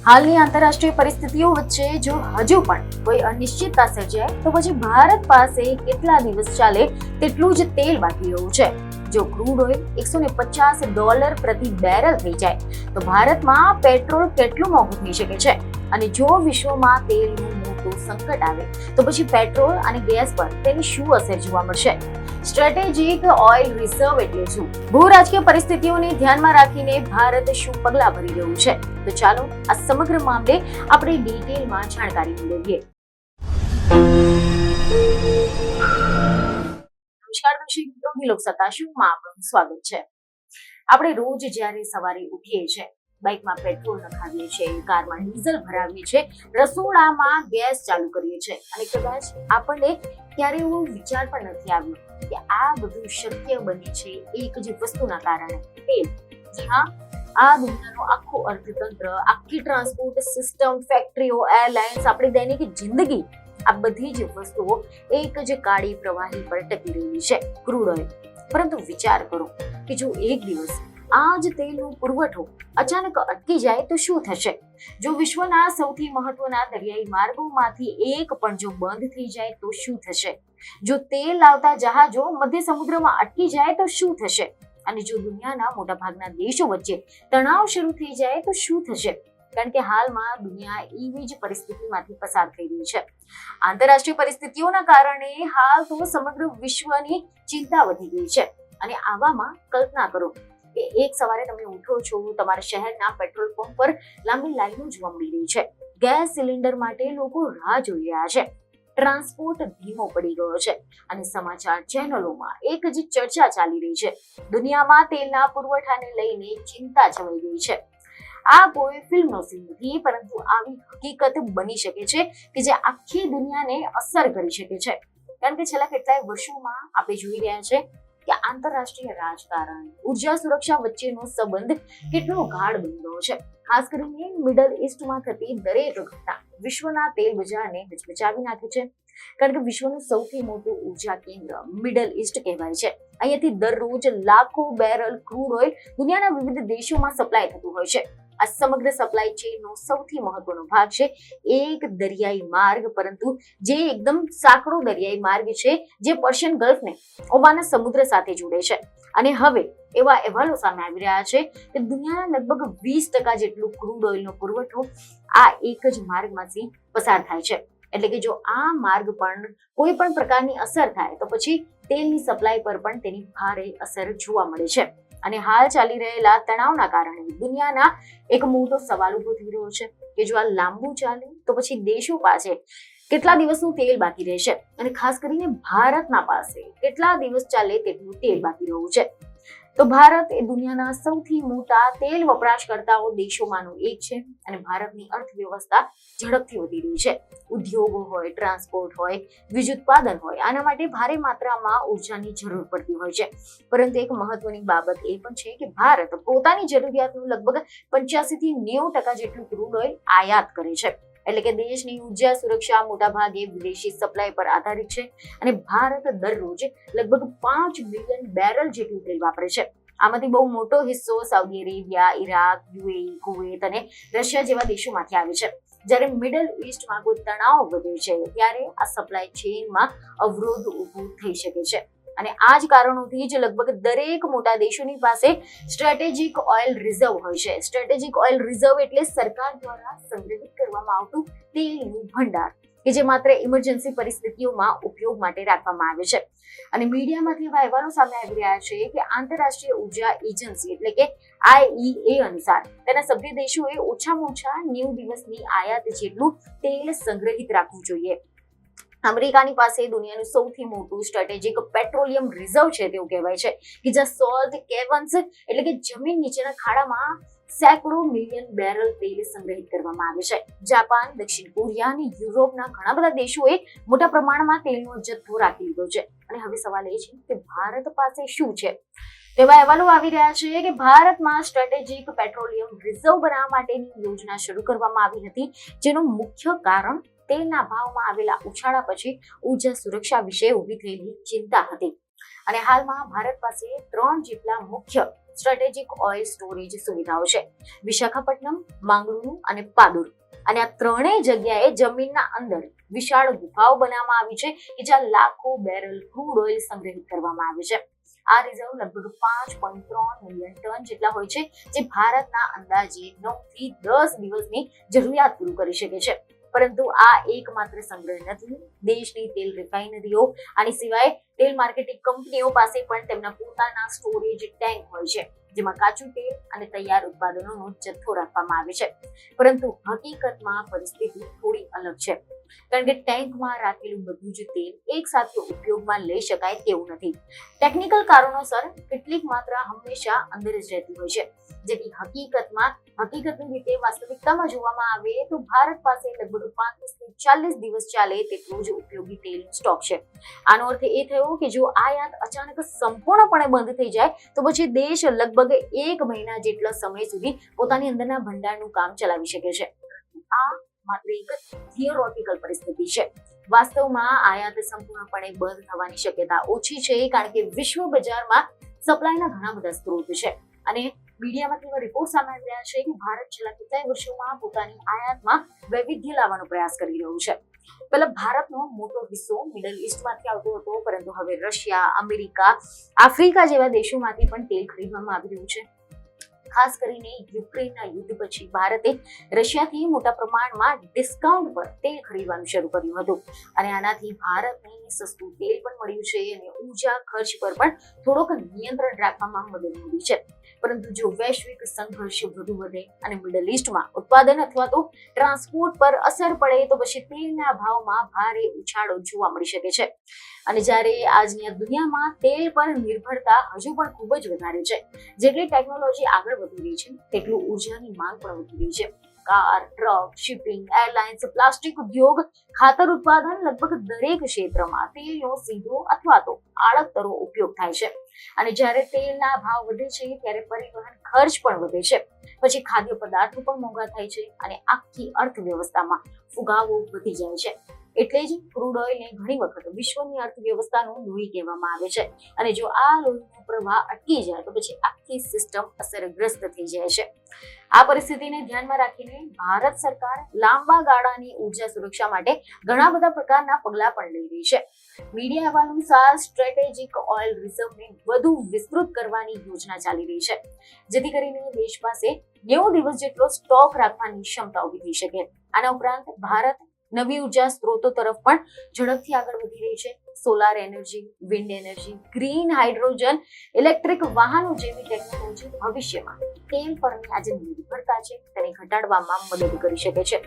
હાલની આંતરરાષ્ટ્રીય પરિસ્થિતિઓ વચ્ચે જો હજુ પણ કોઈ અનિશ્ચિતતા સર્જાય તો પછી ભારત પાસે કેટલા દિવસ ચાલે તેટલું જ તેલ બાકી રહ્યું છે. જો ક્રૂડ ઓઇલ $150 પ્રતિ બેરલ થઈ જાય તો ભારતમાં પેટ્રોલ કેટલું મોંઘું થઈ શકે છે? અને જો વિશ્વમાં તેલનું મોટું સંકટ આવે તો પછી પેટ્રોલ અને ગેસ પર તેની શું અસર જોવા મળશે? સ્ટ્રેટેજિક ઓઇલ રિઝર્વ એટલે શું? ભૂ-રાજકીય પરિસ્થિતિઓને ધ્યાનમાં રાખીને ભારત શું પગલાં ભરી રહ્યું છે? તો ચાલો આ સમગ્ર મામલે આપણે ડિટેલમાં જાણકારી મેળવીએ. નમસ્કાર દર્શક મિત્રો, હિલોક સતાશુમાં આપનું સ્વાગત છે. આપણે રોજ જ્યારે સવારે ઉઠીએ છીએ, બાઇકમાં પેટ્રોલ નખાવીએ છીએ, કારમાં ડીઝલ ભરાવીએ છીએ, રસોડામાં ગેસ ચાલુ કરીએ છીએ અને કદાચ આપણને ક્યારે એવો વિચાર પણ નથી આવ્યો કે આ બધું શક્ય બને છે એક જ વસ્તુના કારણે, તેલ. જી હા, આ દુનિયાનો આખો અર્થતંત્ર, આખી ટ્રાન્સપોર્ટ સિસ્ટમ, ફેક્ટરીઓ, એરલાઇન્સ, આપણી દૈનિક જિંદગી, આ બધી જ વસ્તુઓ એક જ કાળી પ્રવાહી પર ટકી રહેલી છે, ક્રૂડ ઓઇલ. પરંતુ વિચાર કરો કે જો એક દિવસ આ જ તેલનો પુરવઠો અચાનક અટકી જાય તો શું થશે? જો વિશ્વના સૌથી મહત્વના દરિયાઈ માર્ગોમાંથી એક પણ જો બંધ થઈ જાય તો શું થશે? જો તેલ લાવતા જહાજો મધ્ય સમુદ્રમાં અટકી જાય તો શું થશે? અને જો દુનિયાના મોટાભાગના દેશો વચ્ચે તણાવ શરૂ થઈ જાય તો શું થશે? કારણ કે હાલમાં દુનિયા એવી જ પરિસ્થિતિમાંથી પસાર થઈ રહી છે. આંતરરાષ્ટ્રીય પરિસ્થિતિઓના કારણે હાલ તો સમગ્ર વિશ્વની ચિંતા વધી ગઈ છે. અને આવામાં કલ્પના કરો કે એક સવારે તમે ઉઠો છો, તમારા શહેરના પેટ્રોલ પંપ પર લાંબી લાઈનો જોવા મળી રહી છે. ગેસ સિલિન્ડર માટે લોકો રાહ જોઈ રહ્યા છે. ટ્રાન્સપોર્ટ ધીમો પડી ગયો છે અને સમાચાર ચેનલોમાં એક જ ચર્ચા ચાલી રહી છે. દુનિયામાં તેલના પુરવઠાને લઈને ચિંતા છવાઈ ગઈ છે. આ કોઈ ફિલ્મનો સીન નથી, પરંતુ આવી હકીકત બની શકે છે કે જે આખી દુનિયાને અસર કરી શકે છે. કારણ કે છેલ્લા કેટલાય વર્ષોમાં આપણે જોઈ રહ્યા છે કે આંતરરાષ્ટ્રીય રાજકારણ, ઉર્જા સુરક્ષા વચ્ચેનો સંબંધ કેટલો ગાઢ બની ગયો છે. ખાસ કરીને મિડલ ઈસ્ટમાં થતી દરેક ઘટના વિશ્વના તેલ બજારને હચમચાવી નાખે છે. કારણ કે વિશ્વનું સૌથી મોટું ઉર્જા કેન્દ્ર મિડલ ઈસ્ટ કહેવાય છે. અહીંયાથી દરરોજ લાખો બેરલ ક્રૂડ ઓઇલ દુનિયાના વિવિધ દેશોમાં સપ્લાય થતું હોય છે. આ સમગ્ર સપ્લાય ચેઇનનો સૌથી મહત્વનો ભાગ છે એક દરિયાઈ માર્ગ, પરંતુ જે એકદમ સાંકડો દરિયાઈ માર્ગ છે, જે પર્શિયન ગલ્ફને ઓમાનના સમુદ્ર સાથે જોડે છે. અને હવે એવા અહેવાલો સામે આવી રહ્યા છે કે દુનિયાના લગભગ 20% જેટલું ક્રૂડ ઓઇલનો પુરવઠો આ એક જ માર્ગમાંથી પસાર થાય છે. એટલે કે જો આ માર્ગ પણ કોઈ પણ પ્રકારની અસર થાય તો પછી તેલની સપ્લાય પર પણ તેની ભારે અસર જોવા મળે છે. અને હાલ ચાલી રહેલા તણાવના કારણે દુનિયાના એક મોટો સવાલ ઉભો થઈ રહ્યો છે કે જો આ લાંબુ ચાલે તો પછી દેશો પાસે કેટલા દિવસનું તેલ બાકી રહેશે, અને ખાસ કરીને ભારતના પાસે કેટલા દિવસ ચાલે તેટલું તેલ બાકી રહ્યું છે. તો ભારત એ દુનિયાના સૌથી મોટા તેલ વપરાશકર્તાઓ દેશોમાંનું એક છે અને ભારતની અર્થવ્યવસ્થા ઝડપથી વધી રહી છે. ઉદ્યોગો હોય, ટ્રાન્સપોર્ટ હોય, વીજ ઉત્પાદન હોય, આના માટે ભારે માત્રામાં ઉર્જાની જરૂર પડતી હોય છે. પરંતુ એક મહત્વની બાબત એ પણ છે કે ભારત પોતાની જરૂરિયાતનું લગભગ 85 થી 90% જેટલું ક્રૂડ ઓઇલ આયાત કરે છે. એટલે કે દેશની ઉર્જા સુરક્ષા મોટાભાગે વિદેશી સપ્લાય પર આધારિત છે અને ભારત દરરોજ લગભગ 5 મિલિયન બેરલ જેટલું તેલ વાપરે છે. આમાંથી બહુ મોટો હિસ્સો Saudi Arabia, Iraq, UAE, Kuwait અને રશિયા જેવા દેશોમાંથી આવે છે. જ્યારે મિડલ ઈસ્ટમાં કોઈ તણાવ વધે છે ત્યારે આ સપ્લાય ચેઇનમાં અવરોધ ઊભો થઈ શકે છે. અને આ જ કારણોથી જ લગભગ દરેક મોટા દેશોની પાસે સ્ટ્રેટેજિક ઓઇલ રિઝર્વ હોય છે. સ્ટ્રેટેજિક ઓઇલ રિઝર્વ એટલે સરકાર દ્વારા સંગ્રહિત કરવામાં આવતું તેલનું ભંડાર કે જે માત્ર ઇમરજન્સી પરિસ્થિતિઓમાં ઉપયોગ માટે રાખવામાં આવે છે. અને મીડિયામાંથી એવા અહેવાલો સામે આવી રહ્યા છે કે આંતરરાષ્ટ્રીય ઉર્જા એજન્સી એટલે કે IEA અનુસાર તેના સભ્ય દેશોએ ઓછામાં ઓછા 90 દિવસની આયાત જેટલું તેલ સંગ્રહિત રાખવું જોઈએ. અમેરિકાની પાસે દુનિયાનું સૌથી મોટું સ્ટ્રેટેજિક પેટ્રોલિયમ રિઝર્વ છે તેવું કહેવાય છે કે જ્યાં સોલ્ટ કેવન્સ એટલે કે જમીન નીચેના ખાડામાં સેંકડો મિલિયન બેરલ તેલ સંગ્રહિત કરવામાં આવે છે. જાપાન, દક્ષિણ કોરિયા અને યુરોપના ઘણા બધા દેશોએ મોટા પ્રમાણમાં તેલનો જથ્થો રાખી લીધો છે. અને હવે સવાલ એ છે કે ભારત પાસે શું છે? તેવા અહેવાલો આવી રહ્યા છે કે ભારતમાં સ્ટ્રેટેજિક પેટ્રોલિયમ રિઝર્વ બનાવવા માટેની યોજના શરૂ કરવામાં આવી હતી, જેનું મુખ્ય કારણ તેલના ભાવમાં આવેલા ઉછાળા પછી ઉર્જા સુરક્ષા વિશે ઊભી થયેલી ચિંતા હતી. અને હાલમાં ભારત પાસે 3 જેટલા મુખ્ય સ્ટ્રેટેજિક ઓઇલ સ્ટોરેજ સુવિધાઓ છે. વિશાખાપટ્ટનમ, માંગલુરુ અને પાદુર અને આ ત્રણેય જગ્યાએ જમીનના અંદર વિશાળ ગુફાઓ બનાવવામાં આવી છે કે જ્યાં લાખો બેરલ ક્રૂડ ઓઇલ સંગ્રહિત કરવામાં આવે છે. આ રિઝર્વ લગભગ 5.3 મિલિયન ટન જેટલા હોય છે, જે ભારતના અંદાજે 9 થી 10 દિવસની જરૂરિયાત પૂરી કરી શકે છે. પરંતુ આ એકમાત્ર સંગ્રહ નથી. દેશની તેલ રિફાઇનરીઓ આની સિવાય તેલ માર્કેટિંગ કંપનીઓ પાસે પણ તેમના પોતાના સ્ટોરેજ ટેન્ક હોય છે, જેમાં કાચું તેલ અને તૈયાર ઉત્પાદનોનો જથ્થો રાખવામાં આવે છે. પરંતુ હકીકતમાં પરિસ્થિતિ થોડી અલગ છે, કારણ કે ટેન્કમાં રાખેલું બધું જ તેલ એક સાથે ઉપયોગમાં લઈ શકાય તેવું નથી. ટેકનિકલ કારણોસર કેટલીક માત્રા હંમેશા અંદર જ રહેતી હોય છે, જેથી હકીકતની રીતે વાસ્તવિકતામાં જોવામાં આવે તો ભારત પાસે લગભગ 35 થી 40 દિવસ ચાલે તેટલું જ ઉપયોગી તેલનો સ્ટોક છે. આનો અર્થ એ થયો કે જો આયાત અચાનક સંપૂર્ણપણે બંધ થઈ જાય તો પછી દેશ લગભગ 1 મહિના જેટલા સમય સુધી પોતાની અંદરના ભંડારનું કામ ચલાવી શકે છે. આ માત્ર એક થિયોરેટિકલ પરિસ્થિતિ છે. વાસ્તવમાં આયાત સંપૂર્ણપણે બંધ થવાની શક્યતા ઓછી છે, કારણ કે વિશ્વ બજારમાં સપ્લાયના ઘણા બધા સ્ત્રોત છે અને મીડિયામાંથી એવા રિપોર્ટ સામે આવી રહ્યા છે કે ભારત છેલ્લા કેટલાય વર્ષોમાં પોતાની આયાતમાં વૈવિધ્ય લાવવાનો પ્રયાસ કરી રહ્યું છે. પહેલા ભારતનો મોટો હિસ્સો મિડલ ઈસ્ટમાંથી આવતો હતો, પરંતુ હવે રશિયા, અમેરિકા, આફ્રિકા જેવા દેશોમાંથી પણ તેલ ખરીદવામાં આવી રહ્યું છે. ખાસ કરીને યુક્રેનના યુદ્ધ પછી ભારતે રશિયાથી મોટા પ્રમાણમાં ડિસ્કાઉન્ટ પર તેલ ખરીદવાનું શરૂ કર્યું હતું અને આનાથી ભારતને સસ્તું તેલ પણ મળ્યું છે અને ઊર્જા ખર્ચ પર પણ થોડોક નિયંત્રણ રાખવામાં મદદ મળી છે. પરંતુ જો વૈશ્વિક સંઘર્ષ વધુ વધે અને મિડલ ઈસ્ટમાં ઉત્પાદન અથવા તો ટ્રાન્સપોર્ટ પર અસર પડે તો પછી તેલના ભાવમાં ભારે ઉછાળો જોવા મળી શકે છે. અને જ્યારે આજની દુનિયામાં તેલ પર નિર્ભરતા હજુ પણ ખૂબ જ વધારે છે. જેટલી ટેકનોલોજી આગળ વધી રહી છે તેટલું ઉર્જાની માંગ પણ વધી રહી છે. Car, truck, shipping, airlines, plastic ઉદ્યોગ, ખાતર ઉત્પાદન, લગભગ દરેક ક્ષેત્રમાં તેલનો સીધો અથવા તો આડકતરો ઉપયોગ થાય છે. અને જ્યારે તેલના ભાવ વધે છે ત્યારે પરિવહન ખર્ચ પણ વધે છે. પછી ખાદ્ય પદાર્થો પણ મોંઘા થાય છે અને આખી અર્થવ્યવસ્થામાં ફુગાવો વધી જાય છે. એટલે જ ક્રૂડ ઓઇલને ઘણી વખત વિશ્વની અર્થવ્યવસ્થાનું લોહી કહેવામાં આવે છે. અને જો આ લોહીનો પ્રવાહ અટકી જાય તો પછી આખી સિસ્ટમ અસરગ્રસ્ત થઈ જાય છે. આ પરિસ્થિતિને ધ્યાનમાં રાખીને ભારત સરકાર લાંબા ગાળાની ઉર્જા સુરક્ષા માટે ઘણા બધા પ્રકારના પગલાં પણ લઈ રહી છે. મીડિયા અહેવાલ અનુસાર સ્ટ્રેટેજિક ઓઇલ રિઝર્વને વધુ વિસ્તૃત કરવાની યોજના ચાલી રહી છે, જેથી કરીને દેશ પાસે 90 દિવસ જેટલો સ્ટોક રાખવાની ક્ષમતા ઊભી થઈ શકે. આના ઉપરાંત ભારત નવી ઉર્જા સ્ત્રોતો તરફ પણ ઝડપથી આગળ વધી રહી છે. Solar energy, wind energy, green hydrogen, electric વાહનો જેવી ટેકનોલોજી ભવિષ્યમાં તેલ પરની આજે નિર્ભરતા છે તેને ઘટાડવામાં મદદ કરી શકે છે.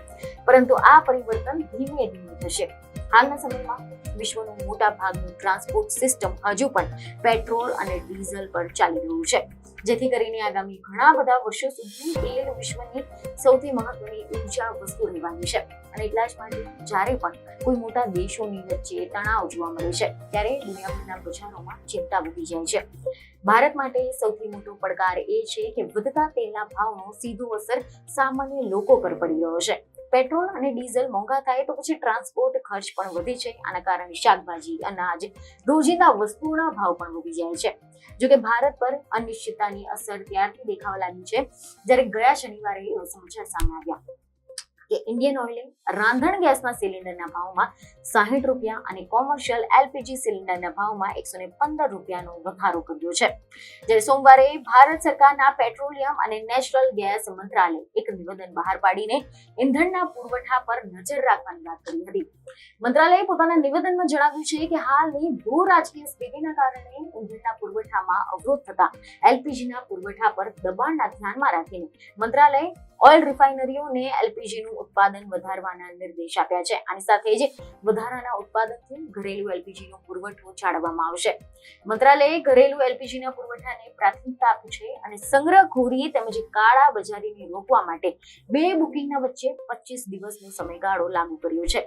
પરંતુ આ પરિવર્તન ધીમે ધીમે થશે. હાલના સમયમાં વિશ્વનું મોટા ભાગનું ટ્રાન્સપોર્ટ સિસ્ટમ હજુ પણ પેટ્રોલ અને ડીઝલ પર ચાલી રહ્યું છે, જેથી કરીને આગામી ઘણા બધા વર્ષો સુધી તેલ વિશ્વની સૌથી મહત્વની ઉર્જા વસ્તુ રહેવાની છે. અને એટલા જ માટે જ્યારે પણ કોઈ મોટા દેશોની વચ્ચે તણાવ જોવા મળે છે ત્યારે દુનિયાભરના બજારોમાં ચિંતા વધી જાય છે. ભારત માટે સૌથી મોટો પડકાર એ છે કે વધતા તેલના ભાવનો સીધો અસર સામાન્ય લોકો પર પડી રહ્યો છે. પેટ્રોલ અને ડીઝલ મોંઘા થાય તો પછી ટ્રાન્સપોર્ટ ખર્ચ પણ વધે છે. આના કારણે શાકભાજી, અનાજ, રોજિંદા વસ્તુઓના ભાવ પણ વધી જાય છે. જોકે ભારત પર અનિશ્ચિતતાની અસર ત્યારથી દેખાવા લાગી છે જ્યારે ગયા શનિવારે એવા સમાચાર સામે આવ્યા કે ઇન્ડિયન ઓઇલે રાંધણ ગેસના સિલિન્ડરના ભાવમાં 60 રૂપિયા અને કોમર્શિયલ એલપીજી સિલિન્ડરના ભાવમાં 115 રૂપિયાનો વધારો કર્યો છે. જ્યારે સોમવારે ભારત સરકારના પેટ્રોલિયમ અને નેશનલ ગેસ મંત્રાલય એક નિવેદન બહાર પાડીને ઇંધણના પુરવઠા પર નજર રાખવાની વાત કરી હતી. મંત્રાલયે પોતાના નિવેદનમાં જણાવ્યું છે કે હાલની ભૂ રાજકીય સ્થિતિના કારણે ઇંધણના પુરવઠામાં અવરોધ થતા એલપીજીના પુરવઠા પર દબાણના ધ્યાનમાં રાખીને મંત્રાલયે ઓઇલ રિફાઇનરીઓને એલપીજીનું ઉત્પાદન વધારવાના નિર્દેશ આપ્યા છે. આની સાથે જ વધારાના ઉત્પાદનથી ઘરેલું એલપીજીનો પુરવઠો જાળવવામાં આવશે. મંત્રાલયે ઘરેલું એલપીજીના પુરવઠાને પ્રાથમિકતા આપી છે અને સંગ્રહખોરી તેમજ કાળા બજારીને રોકવા માટે બે બુકિંગના વચ્ચે 25 દિવસનો સમયગાળો લાગુ કર્યો છે.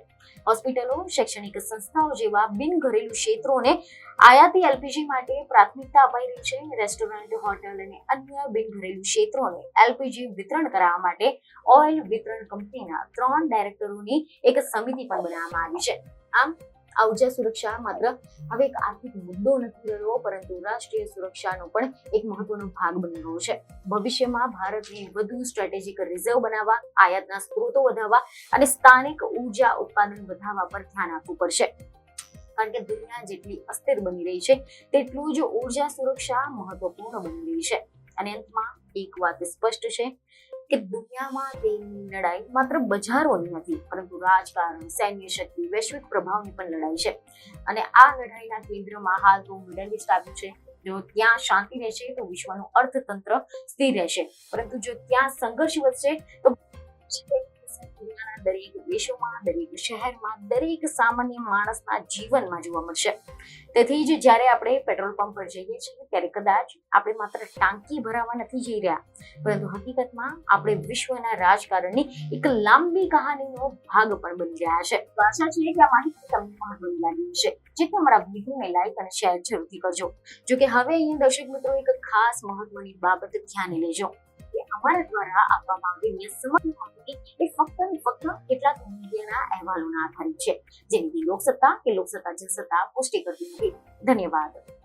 હોસ્પિટલો, શૈક્ષણિક સંસ્થાઓ જેવા બિન ઘરેલું ક્ષેત્રોને આયાતી એલપીજી માટે પ્રાથમિકતા અપાઈ રહી છે. રેસ્ટોરન્ટ, હોટેલ અને અન્ય બિન ઘરેલું ક્ષેત્રોને એલપીજી વિતરણ કરાવવા માટે ઓઇલ વિતરણ કંપનીના 3 ડાયરેક્ટરોની એક સમિતિ પણ બનાવવામાં આવી છે. આમ આ ઉર્જા સુરક્ષા માત્ર હવે એક આર્થિક મુદ્દો નથી રહ્યો, પરંતુ રાષ્ટ્રીય સુરક્ષાનો પણ એક મહત્વનો ભાગ બની રહ્યો છે. ભવિષ્યમાં ભારતને વધુ સ્ટ્રેટેજિક રિઝર્વ બનાવવા, આયાતના સ્ત્રોતો વધારવા અને સ્થાનિક ઉર્જા ઉત્પાદન વધારવા પર ધ્યાન આપવું પડશે. કારણ કે દુનિયા જેટલી અસ્થિર બની રહી છે તેટલું જ ઉર્જા સુરક્ષા મહત્વપૂર્ણ બની રહી છે. અને અંતમાં એક વાત સ્પષ્ટ છે કે દુનિયામાં તેની લડાઈ માત્ર બજારોની નથી, પરંતુ રાજકારણ, સૈન્ય શક્તિ, વૈશ્વિક પ્રભાવની પણ લડાઈ છે. અને આ લડાઈના કેન્દ્રમાં હાલ તો મિડલ ઈસ્ટ આવ્યું છે. જો ત્યાં શાંતિ રહેશે તો વિશ્વનું અર્થતંત્ર સ્થિર રહેશે, પરંતુ જો ત્યાં સંઘર્ષ વધશે તો દુનિયાના દરેક દેશોમાં, દરેક શહેરમાં, દરેક સામાન્ય માણસના જીવનમાં જોવા મળશે. તેથી જ જ્યારે આપણે પેટ્રોલ પંપ પર જઈએ છીએ ત્યારે કદાચ આપણે માત્ર ટાંકી ભરાવા નથી જઈ રહ્યા, પરંતુ હકીકતમાં આપણે વિશ્વના રાજકારણની એક લાંબી કહાનીનો ભાગ પણ બની રહ્યા છે. આશા છે કે આ માહિતી તમને મહત્વની લાગી હશે, જેથી અમારા વિડીયોને લાઈક અને શેર જરૂરથી કરજો. જોકે હવે અહીંયા દર્શક મિત્રો એક ખાસ મહત્વની બાબત ધ્યાને લેજો કે અમારા દ્વારા આપવામાં આવેલી સમગ્ર માહિતી એ ફક્ત ને ફક્ત કેટલાક મીડિયાના અહેવાલોના આધારિત છે, જેની લોકસત્તા કે લોકસત્તા જનસત્તા પુષ્ટિ કરતી નથી. ધન્યવાદ.